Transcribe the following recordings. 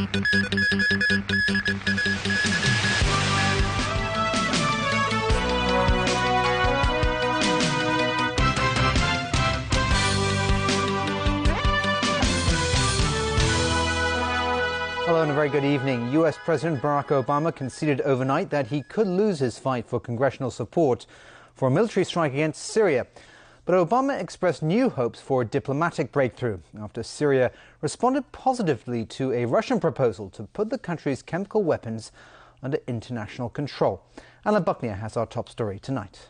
Hello and a very good evening. US President Barack Obama conceded overnight that he could lose his fight for congressional support for a military strike against Syria. But Obama expressed new hopes for a diplomatic breakthrough after Syria responded positively to a Russian proposal to put the country's chemical weapons under international control. Alan Buckner has our top story tonight.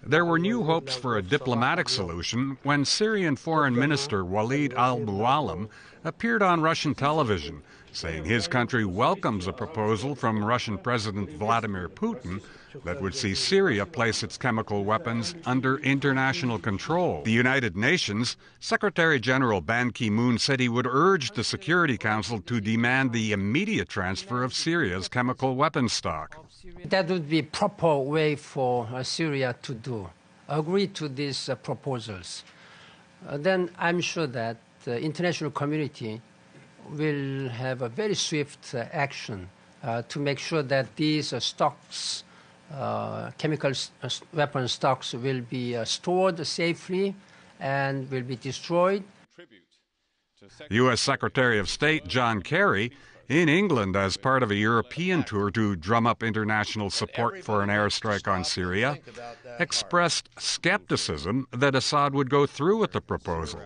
There were new hopes for a diplomatic solution when Syrian Foreign Minister Walid al-Muallim appeared on Russian television, saying his country welcomes a proposal from Russian President Vladimir Putin that would see Syria place its chemical weapons under international control. The United Nations Secretary General Ban Ki-moon said he would urge the Security Council to demand the immediate transfer of Syria's chemical weapons stock. That would be a proper way for Syria to agree to these proposals. Then I'm sure that the international community will have a very swift action to make sure that these stocks, chemical weapon stocks, will be stored safely and will be destroyed. U.S. Secretary of State John Kerry, in England as part of a European tour to drum up international support for an airstrike on Syria, expressed skepticism that Assad would go through with the proposal.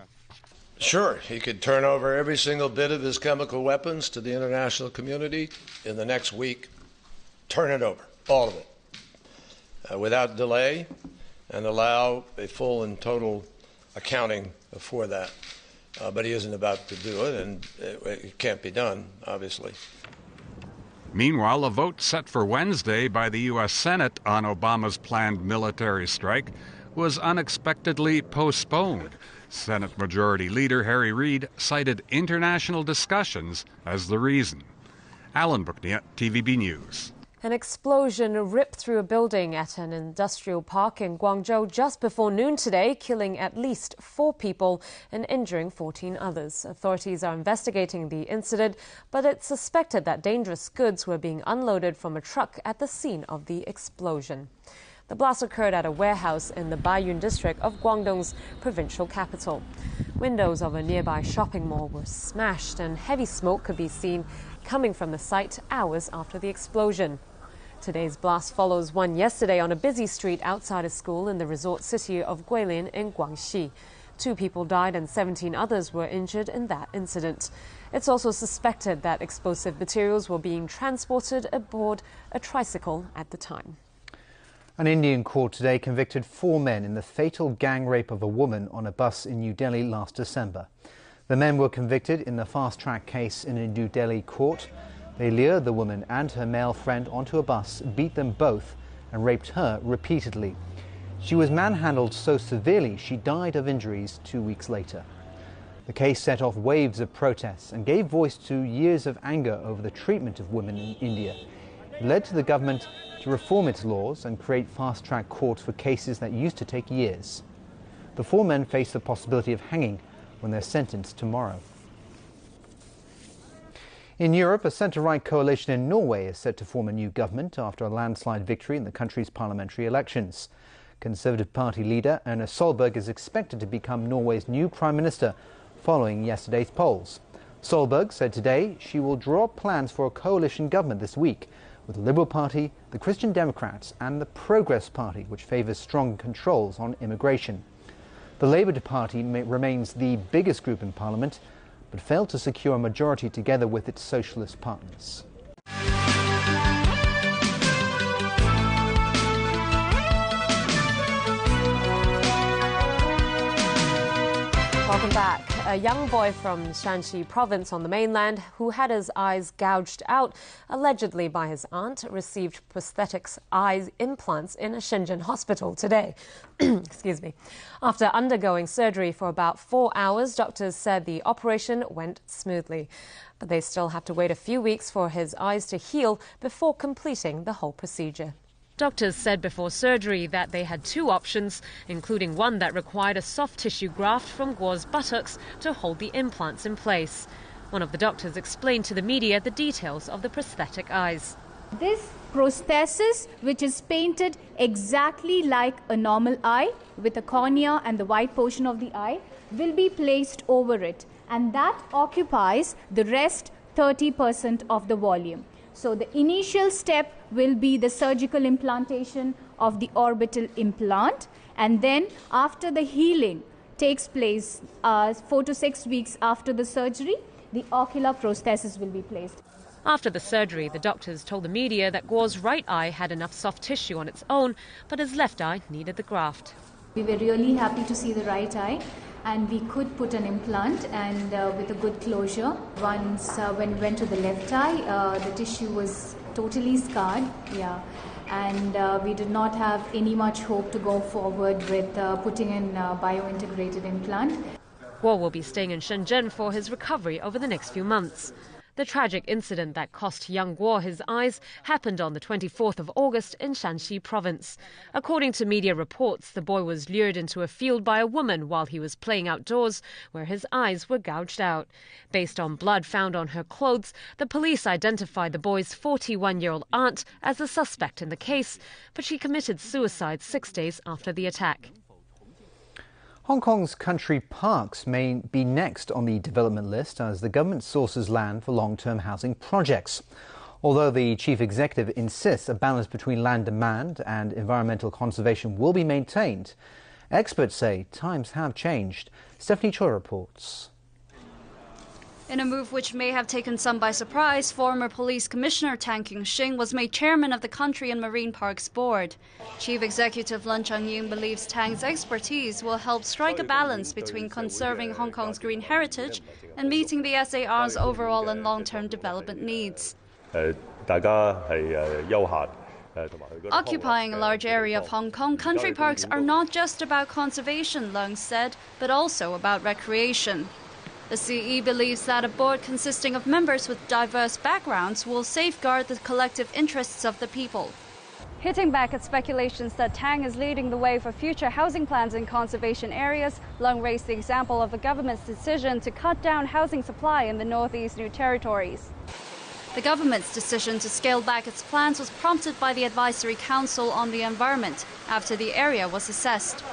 Sure, he could turn over every single bit of his chemical weapons to the international community in the next week. Turn it over, all of it, without delay, and allow a full and total accounting for that. But he isn't about to do it, and it can't be done, obviously. Meanwhile, a vote set for Wednesday by the U.S. Senate on Obama's planned military strike was unexpectedly postponed. Senate Majority Leader Harry Reid cited international discussions as the reason. Alan Buckner, TVB News. An explosion ripped through a building at an industrial park in Guangzhou just before noon today, killing at least 4 people and injuring 14 others. Authorities are investigating the incident, but it's suspected that dangerous goods were being unloaded from a truck at the scene of the explosion. The blast occurred at a warehouse in the Baiyun district of Guangdong's provincial capital. Windows of a nearby shopping mall were smashed and heavy smoke could be seen coming from the site hours after the explosion. Today's blast follows one yesterday on a busy street outside a school in the resort city of Guilin in Guangxi. 2 people died and 17 others were injured in that incident. It's also suspected that explosive materials were being transported aboard a tricycle at the time. An Indian court today convicted 4 men in the fatal gang rape of a woman on a bus in New Delhi last December. The men were convicted in the fast-track case in a New Delhi court. They lured the woman and her male friend onto a bus, beat them both and raped her repeatedly. She was manhandled so severely she died of injuries 2 weeks later. The case set off waves of protests and gave voice to years of anger over the treatment of women in India. It led to the government to reform its laws and create fast-track courts for cases that used to take years. The 4 men face the possibility of hanging when they're sentenced tomorrow. In Europe, a centre-right coalition in Norway is set to form a new government after a landslide victory in the country's parliamentary elections. Conservative Party leader Erna Solberg is expected to become Norway's new Prime Minister following yesterday's polls. Solberg said today she will draw up plans for a coalition government this week with the Liberal Party, the Christian Democrats and the Progress Party, which favours strong controls on immigration. The Labour Party remains the biggest group in Parliament, but failed to secure a majority together with its socialist partners. Welcome back. A young boy from Shanxi province on the mainland who had his eyes gouged out, allegedly by his aunt, received prosthetics eye implants in a Shenzhen hospital today. Excuse me. After undergoing surgery for about 4 hours, doctors said the operation went smoothly. But they still have to wait a few weeks for his eyes to heal before completing the whole procedure. Doctors said before surgery that they had 2 options, including one that required a soft tissue graft from Guo's buttocks to hold the implants in place. One of the doctors explained to the media the details of the prosthetic eyes. This prosthesis, which is painted exactly like a normal eye with a cornea and the white portion of the eye, will be placed over it, and that occupies the rest 30% of the volume. So the initial step will be the surgical implantation of the orbital implant, and then after the healing takes place 4 to 6 weeks after the surgery, the ocular prosthesis will be placed. After the surgery, the doctors told the media that Guo's right eye had enough soft tissue on its own, but his left eye needed the graft. We were really happy to see the right eye, and we could put an implant and with a good closure. Once when we went to the left eye, the tissue was totally scarred, and we did not have any much hope to go forward with putting in a biointegrated implant. Guo will be staying in Shenzhen for his recovery over the next few months. The tragic incident that cost young Guo his eyes happened on the 24th of August in Shanxi province. According to media reports, the boy was lured into a field by a woman while he was playing outdoors, where his eyes were gouged out. Based on blood found on her clothes, the police identified the boy's 41-year-old aunt as the suspect in the case, but she committed suicide 6 days after the attack. Hong Kong's country parks may be next on the development list as the government sources land for long-term housing projects. Although the chief executive insists a balance between land demand and environmental conservation will be maintained, experts say times have changed. Stephanie Choi reports. In a move which may have taken some by surprise, former Police Commissioner Tang Qingxing was made chairman of the Country and Marine Parks Board. Chief Executive Lun Changying believes Tang's expertise will help strike a balance between conserving Hong Kong's green heritage and meeting the SAR's overall and long-term development needs. Occupying a large area of Hong Kong, country parks are not just about conservation, Leung said, but also about recreation. The CE believes that a board consisting of members with diverse backgrounds will safeguard the collective interests of the people. Hitting back at speculations that Tang is leading the way for future housing plans in conservation areas, Leung raised the example of the government's decision to cut down housing supply in the Northeast New Territories. The government's decision to scale back its plans was prompted by the Advisory Council on the Environment after the area was assessed.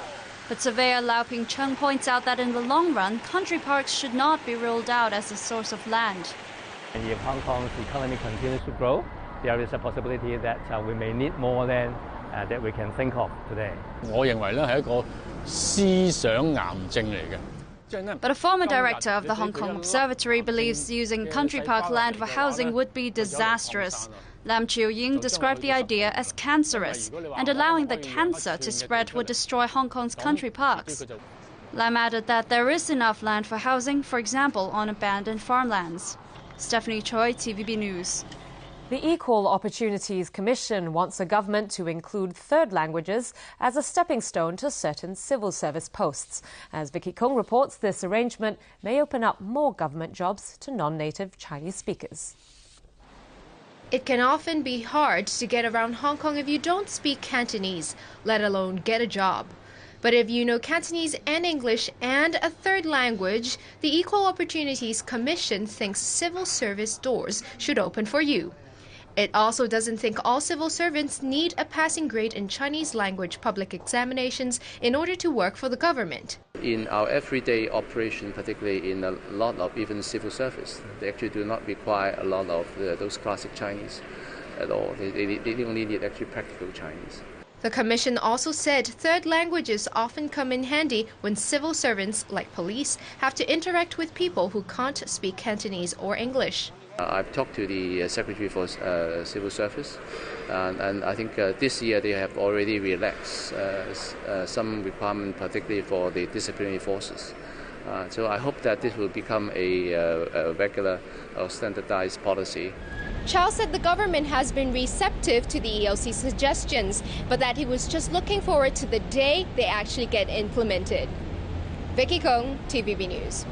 But surveyor Lau Ping-chung points out that in the long run, country parks should not be ruled out as a source of land. And if Hong Kong's economy continues to grow, there is a possibility that we may need more land that we can think of today. But a former director of the Hong Kong Observatory believes using country park land for housing would be disastrous. Lam Chiu-ying described the idea as cancerous, and allowing the cancer to spread would destroy Hong Kong's country parks. Lam added that there is enough land for housing, for example, on abandoned farmlands. Stephanie Choi, TVB News. The Equal Opportunities Commission wants the government to include third languages as a stepping stone to certain civil service posts. As Vicky Kung reports, this arrangement may open up more government jobs to non-native Chinese speakers. It can often be hard to get around Hong Kong if you don't speak Cantonese, let alone get a job. But if you know Cantonese and English and a third language, the Equal Opportunities Commission thinks civil service doors should open for you. It also doesn't think all civil servants need a passing grade in Chinese language public examinations in order to work for the government. In our everyday operation, particularly in a lot of even civil service, they actually do not require a lot of those classic Chinese at all. They only need actually practical Chinese. The Commission also said third languages often come in handy when civil servants, like police, have to interact with people who can't speak Cantonese or English. I've talked to the Secretary for Civil Service, and I think this year they have already relaxed some requirement, particularly for the disciplinary forces. So I hope that this will become a regular or standardized policy. Chow said the government has been receptive to the EOC's suggestions, but that he was just looking forward to the day they actually get implemented. Vicky Kong, TVB News.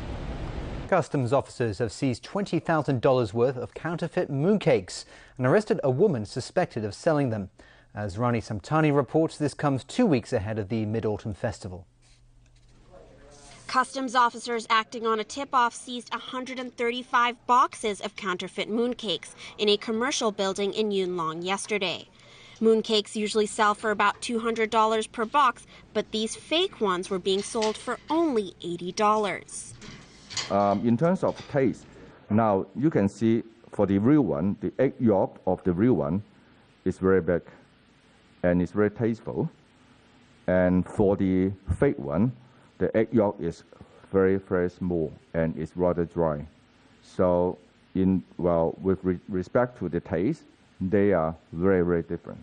Customs officers have seized $20,000 worth of counterfeit mooncakes and arrested a woman suspected of selling them. As Rani Samtani reports, this comes 2 weeks ahead of the Mid-Autumn Festival. Customs officers acting on a tip-off seized 135 boxes of counterfeit mooncakes in a commercial building in Yunlong yesterday. Mooncakes usually sell for about $200 per box, but these fake ones were being sold for only $80. In terms of taste, now you can see for the real one, the egg yolk of the real one is very big and it's very tasteful. And for the fake one, the egg yolk is very, very small and it's rather dry. So, with respect to the taste, they are very, very different.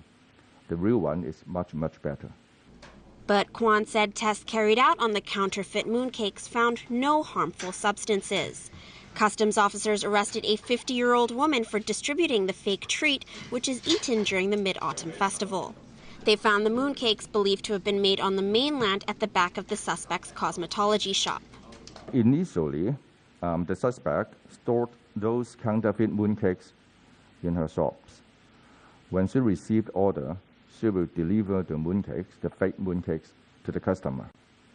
The real one is much, much better. But Kwan said tests carried out on the counterfeit mooncakes found no harmful substances. Customs officers arrested a 50-year-old woman for distributing the fake treat, which is eaten during the Mid-Autumn Festival. They found the mooncakes believed to have been made on the mainland at the back of the suspect's cosmetology shop. Initially, the suspect stored those counterfeit mooncakes in her shops. When she received order, she will deliver the mooncakes, the fake mooncakes, to the customer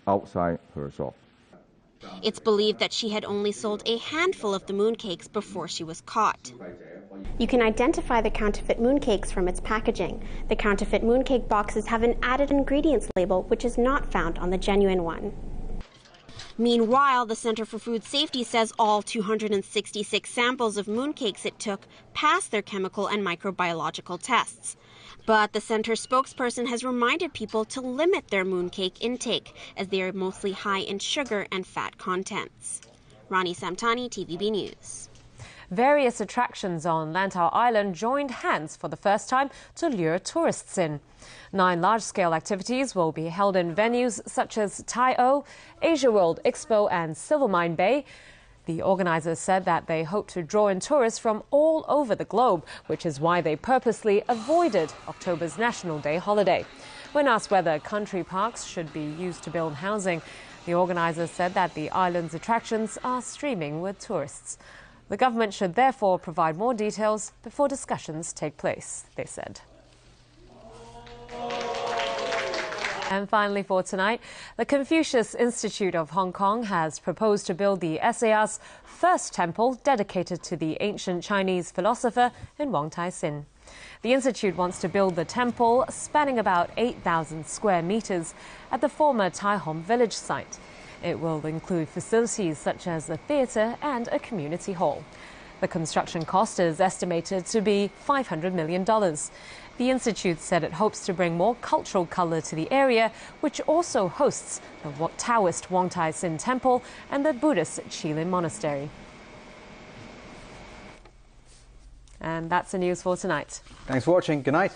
outside her shop. It's believed that she had only sold a handful of the mooncakes before she was caught. You can identify the counterfeit mooncakes from its packaging. The counterfeit mooncake boxes have an added ingredients label, which is not found on the genuine one. Meanwhile, the Center for Food Safety says all 266 samples of mooncakes it took passed their chemical and microbiological tests. But the center's spokesperson has reminded people to limit their mooncake intake, as they are mostly high in sugar and fat contents. Rani Samtani, TVB News. Various attractions on Lantau Island joined hands for the first time to lure tourists in. 9 large-scale activities will be held in venues such as Tai O, Asia World Expo and Silvermine Bay. The organisers said that they hope to draw in tourists from all over the globe, which is why they purposely avoided October's National Day holiday. When asked whether country parks should be used to build housing, the organisers said that the island's attractions are streaming with tourists. The government should therefore provide more details before discussions take place, they said. And finally for tonight, the Confucius Institute of Hong Kong has proposed to build the SAR's first temple dedicated to the ancient Chinese philosopher in Wong Tai Sin. The institute wants to build the temple spanning about 8,000 square meters at the former Tai Hom village site. It will include facilities such as a theatre and a community hall. The construction cost is estimated to be $500 million. The institute said it hopes to bring more cultural colour to the area, which also hosts the Taoist Wong Tai Sin Temple and the Buddhist Qilin Monastery. And that's the news for tonight. Thanks for watching. Good night.